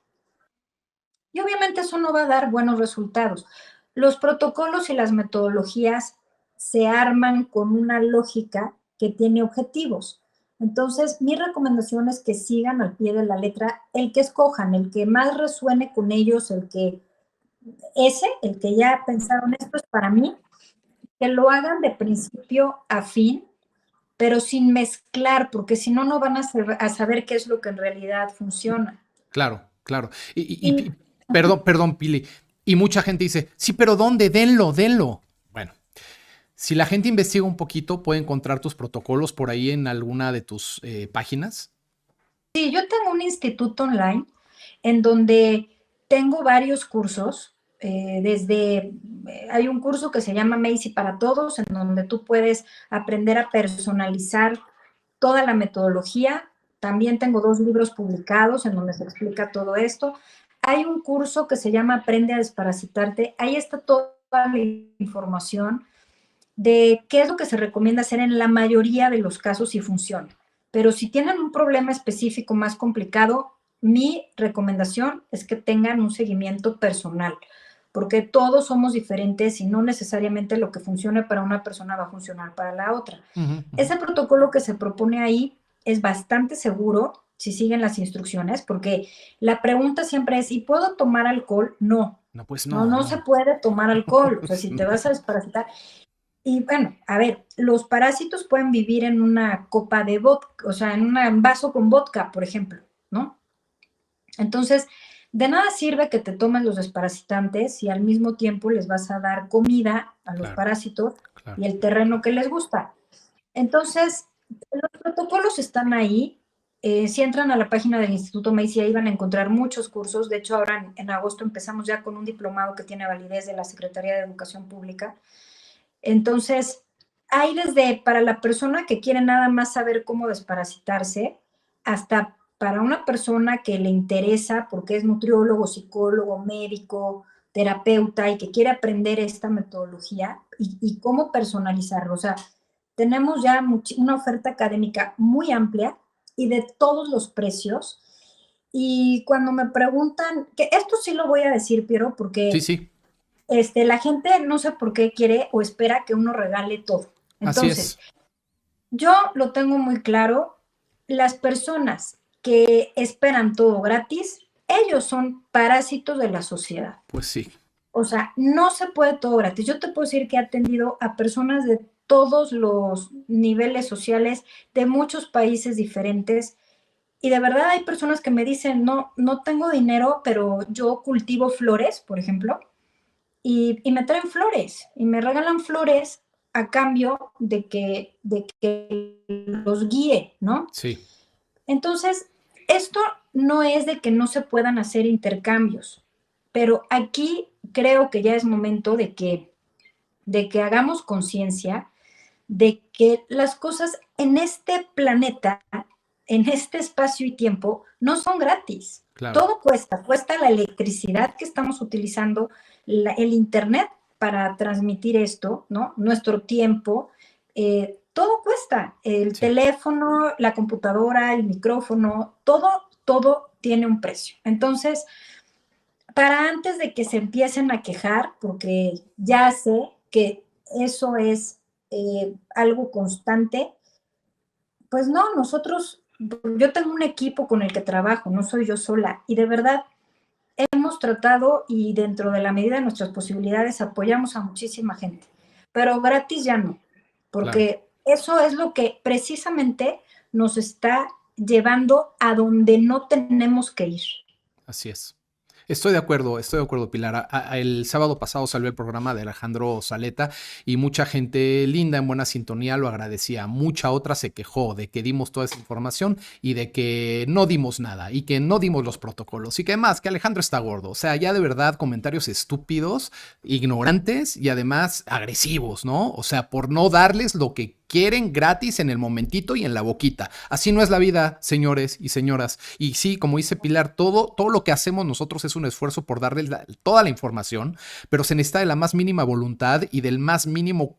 y obviamente eso no va a dar buenos resultados. Los protocolos y las metodologías se arman con una lógica que tiene objetivos. Entonces, mi recomendación es que sigan al pie de la letra el que escojan, el que más resuene con ellos, el que ya pensaron esto es para mí, que lo hagan de principio a fin, pero sin mezclar, porque si no, no van a saber qué es lo que en realidad funciona. claro, claro. Y Perdón, perdón, Pili. Y mucha gente dice, sí, pero ¿dónde? Denlo, denlo. Bueno, si la gente investiga un poquito, puede encontrar tus protocolos por ahí en alguna de tus páginas. sí, yo tengo un instituto online en donde tengo varios cursos. Hay un curso que se llama Macy para Todos, en donde tú puedes aprender a personalizar toda la metodología. También tengo 2 libros publicados en donde se explica todo esto. Hay un curso que se llama Aprende a desparasitarte. Ahí está toda la información de qué es lo que se recomienda hacer en la mayoría de los casos y funciona. Pero si tienen un problema específico más complicado, mi recomendación es que tengan un seguimiento personal, porque todos somos diferentes y no necesariamente lo que funcione para una persona va a funcionar para la otra. Ujú, ujú. Ese protocolo que se propone ahí es bastante seguro si siguen las instrucciones, porque la pregunta siempre es, ¿y puedo tomar alcohol? No, No, pues no, no, no se no. puede tomar alcohol. O sea, si te No. vas a desparasitar, y bueno, a ver, los parásitos pueden vivir en una copa de vodka, o sea, un vaso con vodka, por ejemplo, ¿no? Entonces, de nada sirve que te tomes los desparasitantes si al mismo tiempo les vas a dar comida a los Claro, parásitos claro. y el terreno que les gusta. Entonces, los protocolos están ahí. Si entran a la página del Instituto Macy, ahí van a encontrar muchos cursos. De hecho, ahora en agosto empezamos ya con un diplomado que tiene validez de la Secretaría de Educación Pública. Entonces, hay desde para la persona que quiere nada más saber cómo desparasitarse, hasta para una persona que le interesa porque es nutriólogo, psicólogo, médico, terapeuta y que quiere aprender esta metodología y cómo personalizarlo. O sea, tenemos ya una oferta académica muy amplia y de todos los precios. Y cuando me preguntan, que esto sí lo voy a decir, Piero, Sí, porque sí, la gente no sé por qué quiere o espera que uno regale todo. así Entonces, es. yo lo tengo muy claro, las personas que esperan todo gratis, ellos son parásitos de la sociedad. Pues sí, O sea, no se puede todo gratis. Yo te puedo decir que he atendido a personas de todos los niveles sociales, de muchos países diferentes, y de verdad hay personas que me dicen, no, no tengo dinero, pero yo cultivo flores, por ejemplo, y me traen flores y me regalan flores a cambio de que los guíe, ¿no? sí, Entonces, esto no es de que no se puedan hacer intercambios, pero aquí creo que ya es momento de que hagamos conciencia de que las cosas en este planeta, en este espacio y tiempo, no son gratis. claro. Todo cuesta la electricidad que estamos utilizando, el Internet para transmitir esto, ¿no? Nuestro tiempo, todo cuesta. El Sí, teléfono, la computadora, el micrófono, todo tiene un precio. Entonces, para antes de que se empiecen a quejar, porque ya sé que eso es algo constante, pues no, yo tengo un equipo con el que trabajo, no soy yo sola, y de verdad hemos tratado y dentro de la medida de nuestras posibilidades apoyamos a muchísima gente, pero gratis ya no, claro, porque eso es lo que precisamente nos está llevando a donde no tenemos que ir. así es. Estoy de acuerdo, Pilar. El sábado pasado salió el programa de Alejandro Saleta y mucha gente linda en buena sintonía lo agradecía. Mucha otra se quejó de que dimos toda esa información y de que no dimos nada y que no dimos los protocolos y que más, que Alejandro está gordo. O sea, ya de verdad comentarios estúpidos, ignorantes y además agresivos, ¿no? O sea, por no darles lo que quieren gratis en el momentito y en la boquita. Así no es la vida, señores y señoras. Y sí, como dice Pilar, todo lo que hacemos nosotros es un esfuerzo por darles toda la información, pero se necesita de la más mínima voluntad y del más mínimo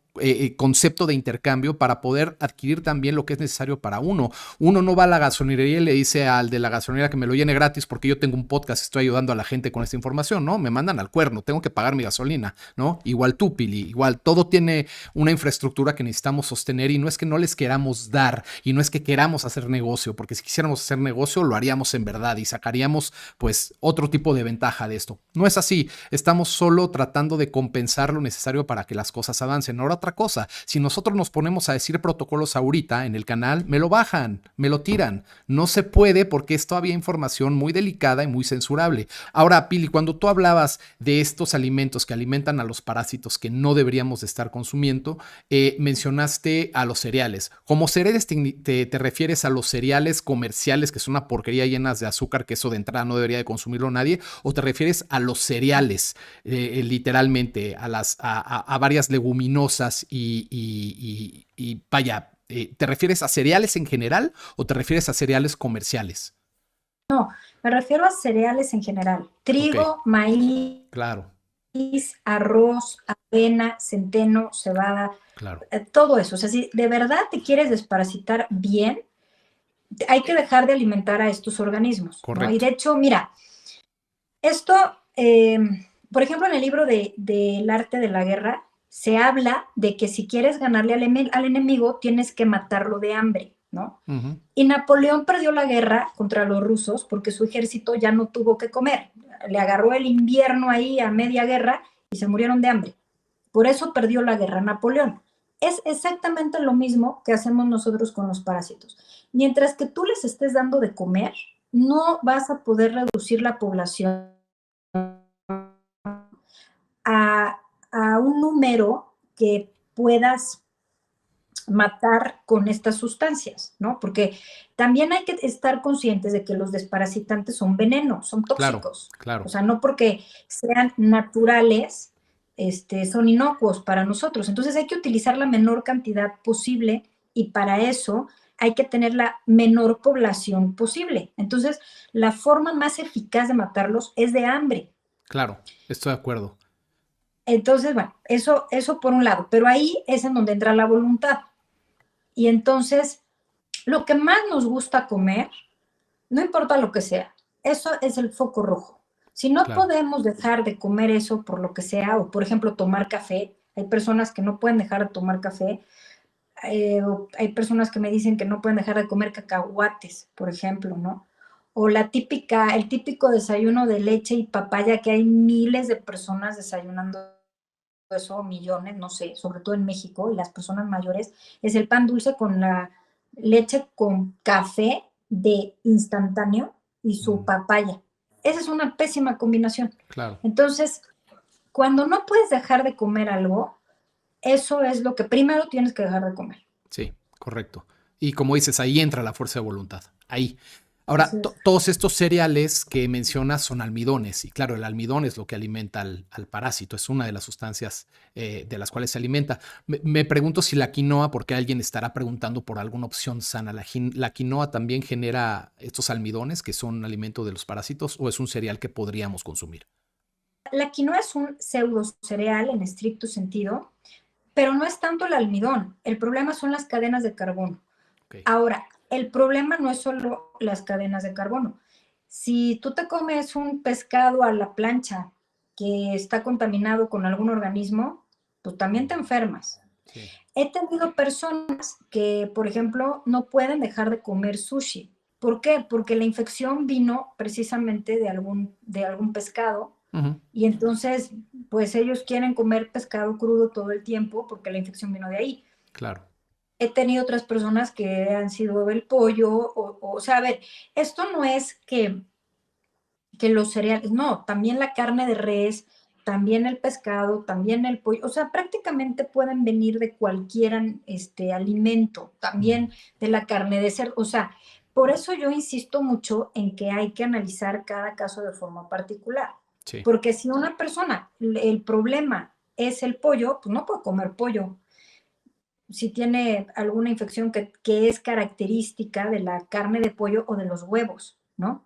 concepto de intercambio para poder adquirir también lo que es necesario para uno. Uno no va a la gasolinería y le dice al de la gasolinera que me lo llene gratis porque yo tengo un podcast, estoy ayudando a la gente con esta información, ¿no? Me mandan al cuerno, tengo que pagar mi gasolina, ¿no? Igual tú, Pili, igual todo tiene una infraestructura que necesitamos sostener y no es que no les queramos dar y no es que queramos hacer negocio, porque si quisiéramos hacer negocio lo haríamos en verdad y sacaríamos pues otro tipo de ventaja de esto. No es así, estamos solo tratando de compensar lo necesario para que las cosas avancen. Ahora otra cosa, si nosotros nos ponemos a decir protocolos ahorita en el canal, me lo bajan, me lo tiran. No se puede porque es todavía información muy delicada y muy censurable. Ahora, Pili, cuando tú hablabas de estos alimentos que alimentan a los parásitos que no deberíamos de estar consumiendo, mencionaste a los cereales. Como cereales te refieres a los cereales comerciales que son una porquería llenas de azúcar, que eso de entrada no debería de consumirlo nadie, o te refieres a los cereales, literalmente, a varias leguminosas y vaya, ¿te refieres a cereales en general o te refieres a cereales comerciales? No, me refiero a cereales en general. Ok, Trigo, maíz, claro, arroz, avena, centeno, cebada, claro, todo eso. O sea, si de verdad te quieres desparasitar bien, hay que dejar de alimentar a estos organismos, ¿no? Y correcto. de hecho, mira, esto, eh, por ejemplo, en el libro El arte de la guerra, se habla de que si quieres ganarle al enemigo, tienes que matarlo de hambre, ¿no? Uh -huh, Y Napoleón perdió la guerra contra los rusos porque su ejército ya no tuvo que comer. Le agarró el invierno ahí a media guerra y se murieron de hambre. Por eso perdió la guerra Napoleón. Es exactamente lo mismo que hacemos nosotros con los parásitos. Mientras que tú les estés dando de comer, no vas a poder reducir la población a un número que puedas matar con estas sustancias, ¿no? Porque también hay que estar conscientes de que los desparasitantes son venenos, son claro, tóxicos. O claro. sea, no porque sean naturales, son inocuos para nosotros. Entonces hay que utilizar la menor cantidad posible y para eso hay que tener la menor población posible. Entonces, la forma más eficaz de matarlos es de hambre. Claro, estoy de acuerdo. Entonces, bueno, eso por un lado, pero ahí es en donde entra la voluntad. Y entonces, lo que más nos gusta comer, no importa lo que sea, eso es el foco rojo. Si no Claro. podemos dejar de comer eso por lo que sea, o por ejemplo tomar café, hay personas que no pueden dejar de tomar café, o hay personas que me dicen que no pueden dejar de comer cacahuates, por ejemplo, ¿no? O el típico desayuno de leche y papaya que hay miles de personas desayunando eso, millones, no sé, sobre todo en México y las personas mayores, es el pan dulce con la leche con café de instantáneo y su Mm, papaya. Esa es una pésima combinación. claro. Entonces, cuando no puedes dejar de comer algo, eso es lo que primero tienes que dejar de comer. Sí, correcto. Y como dices, ahí entra la fuerza de voluntad. Ahí. Así Ahora, es. todos estos cereales que mencionas son almidones. Y claro, el almidón es lo que alimenta al parásito. Es una de las sustancias de las cuales se alimenta. Me pregunto si la quinoa, porque alguien estará preguntando por alguna opción sana, ¿la quinoa también genera estos almidones que son alimento de los parásitos o es un cereal que podríamos consumir? La quinoa es un pseudo cereal en estricto sentido, pero no es tanto el almidón. El problema son las cadenas de carbono. Ok. Ahora, el problema no es solo las cadenas de carbono. Si tú te comes un pescado a la plancha que está contaminado con algún organismo, pues también te Mm, enfermas. sí, He tenido personas que, por ejemplo, no pueden dejar de comer sushi. ¿Por qué? Porque la infección vino precisamente de algún pescado ujú, y entonces, pues ellos quieren comer pescado crudo todo el tiempo porque la infección vino de ahí. claro. He tenido otras personas que han sido el pollo, o sea, a ver, esto no es que que los cereales, no, también la carne de res, también el pescado, también el pollo, o sea, prácticamente pueden venir de cualquier alimento, también de la carne de cerdo, o sea, por eso yo insisto mucho en que hay que analizar cada caso de forma particular, Sí. porque si una persona, el problema es el pollo, pues no puede comer pollo. Si tiene alguna infección que es característica de la carne de pollo o de los huevos, ¿no?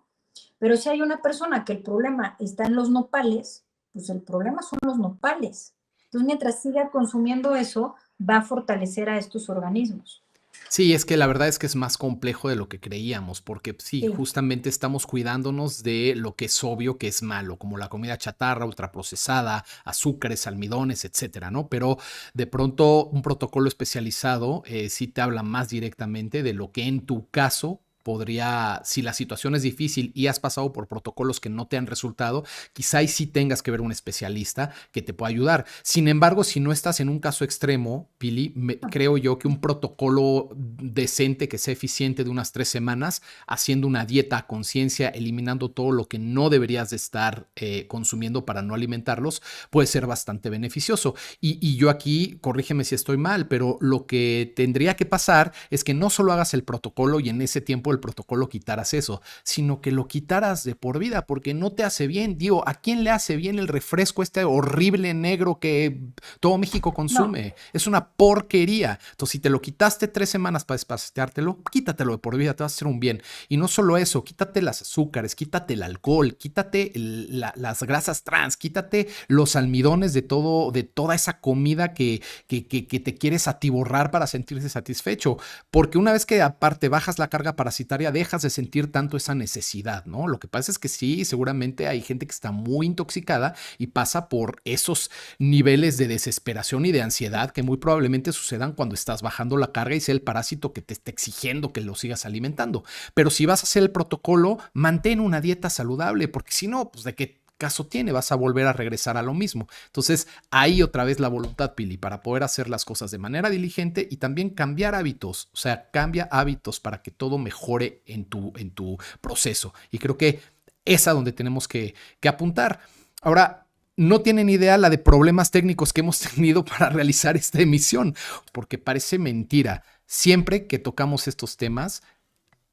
Pero si hay una persona que el problema está en los nopales, pues el problema son los nopales. Entonces, mientras siga consumiendo eso, va a fortalecer a estos organismos. Sí, es que la verdad es que es más complejo de lo que creíamos, porque sí, Sí, justamente estamos cuidándonos de lo que es obvio que es malo, como la comida chatarra, ultraprocesada, azúcares, almidones, etcétera, ¿no? Pero de pronto un protocolo especializado sí te habla más directamente de lo que en tu caso podría, si la situación es difícil y has pasado por protocolos que no te han resultado, quizá ahí sí tengas que ver un especialista que te pueda ayudar. Sin embargo, si no estás en un caso extremo, Pili, creo yo que un protocolo decente, que sea eficiente de unas 3 semanas, haciendo una dieta a conciencia, eliminando todo lo que no deberías de estar consumiendo para no alimentarlos, puede ser bastante beneficioso. Y yo aquí, corrígeme si estoy mal, pero lo que tendría que pasar es que no solo hagas el protocolo y en ese tiempo el protocolo quitaras eso, sino que lo quitaras de por vida, porque no te hace bien. Digo, ¿a quién le hace bien el refresco este horrible negro que todo México no, consume? Es una porquería. Entonces, si te lo quitaste 3 semanas para despasteártelo, quítatelo de por vida, te vas a hacer un bien. Y no solo eso, quítate las azúcares, quítate el alcohol, quítate las grasas trans, quítate los almidones de todo, de toda esa comida que te quieres atiborrar para sentirse satisfecho. Porque una vez que aparte bajas la carga parasitaria, dejas de sentir tanto esa necesidad, ¿no? Lo que pasa es que sí, seguramente hay gente que está muy intoxicada y pasa por esos niveles de desesperación y de ansiedad que muy probablemente sucedan cuando estás bajando la carga y sea el parásito que te está exigiendo que lo sigas alimentando. Pero si vas a hacer el protocolo, mantén una dieta saludable, porque si no, pues de qué caso tiene, vas a volver a regresar a lo mismo. Entonces, ahí otra vez la voluntad, Pili, para poder hacer las cosas de manera diligente y también cambiar hábitos, o sea, cambia hábitos para que todo mejore en tu proceso. Y creo que es a donde tenemos que apuntar. Ahora, no tienen idea la de problemas técnicos que hemos tenido para realizar esta emisión, porque parece mentira. Siempre que tocamos estos temas,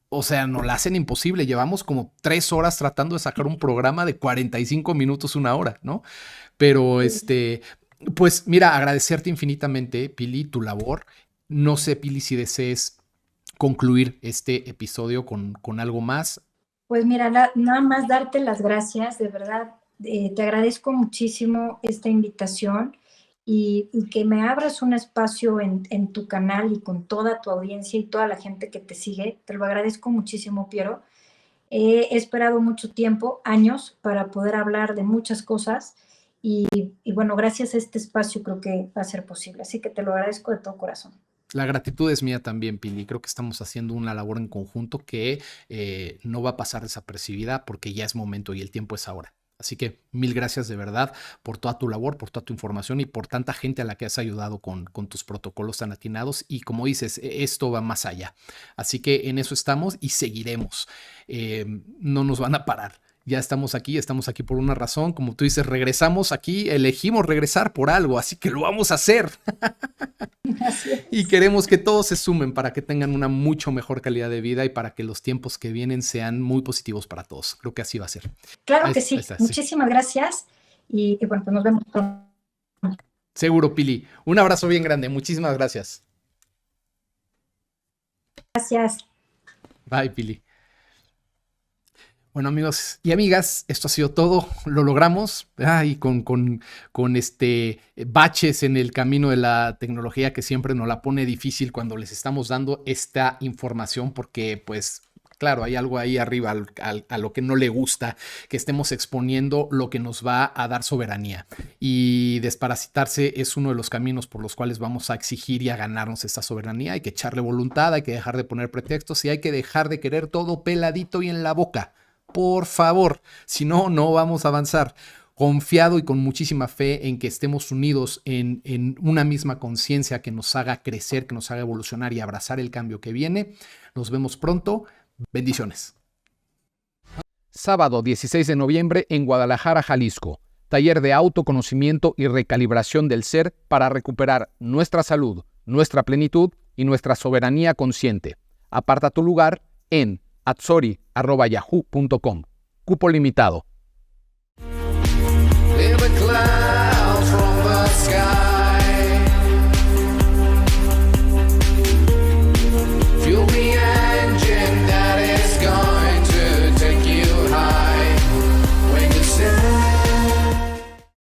o sea, nos la hacen imposible. Llevamos como 3 horas tratando de sacar un programa de 45 minutos, 1 hora, ¿no? Pero pues mira, agradecerte infinitamente, Pili, tu labor. No sé, Pili, si desees concluir este episodio con algo más. pues mira, nada más darte las gracias, de verdad, te agradezco muchísimo esta invitación y que me abras un espacio en tu canal y con toda tu audiencia y toda la gente que te sigue. Te lo agradezco muchísimo, Piero. He esperado mucho tiempo, años, para poder hablar de muchas cosas y bueno, gracias a este espacio creo que va a ser posible. Así que te lo agradezco de todo corazón. La gratitud es mía también, Pili. Creo que estamos haciendo una labor en conjunto que no va a pasar desapercibida porque ya es momento y el tiempo es ahora. Así que mil gracias de verdad por toda tu labor, por toda tu información y por tanta gente a la que has ayudado con tus protocolos tan atinados. Y como dices, esto va más allá. Así que en eso estamos y seguiremos. No nos van a parar. Ya estamos aquí por una razón. Como tú dices, regresamos aquí, elegimos regresar por algo, así que lo vamos a hacer. Así Y es. queremos que todos se sumen para que tengan una mucho mejor calidad de vida y para que los tiempos que vienen sean muy positivos para todos. Creo que así va a ser. Claro que Ahí sí. está, sí. Muchísimas gracias y bueno, pues nos vemos pronto. Seguro, Pili. Un abrazo bien grande. Muchísimas gracias. Gracias. Bye, Pili. Bueno, amigos y amigas, esto ha sido todo. Lo logramos. Y con baches en el camino de la tecnología que siempre nos la pone difícil cuando les estamos dando esta información, porque, pues, claro, hay algo ahí arriba a lo que no le gusta, que estemos exponiendo lo que nos va a dar soberanía. Y desparasitarse es uno de los caminos por los cuales vamos a exigir y a ganarnos esta soberanía. Hay que echarle voluntad, hay que dejar de poner pretextos y hay que dejar de querer todo peladito y en la boca. Por favor, si no, no vamos a avanzar. Confiado y con muchísima fe en que estemos unidos en una misma conciencia que nos haga crecer, que nos haga evolucionar y abrazar el cambio que viene. Nos vemos pronto. Bendiciones. Sábado 16 de noviembre en Guadalajara, Jalisco. Taller de autoconocimiento y recalibración del ser para recuperar nuestra salud, nuestra plenitud y nuestra soberanía consciente. Aparta tu lugar en atzori@yahoo.com. Cupo limitado. In the cloud.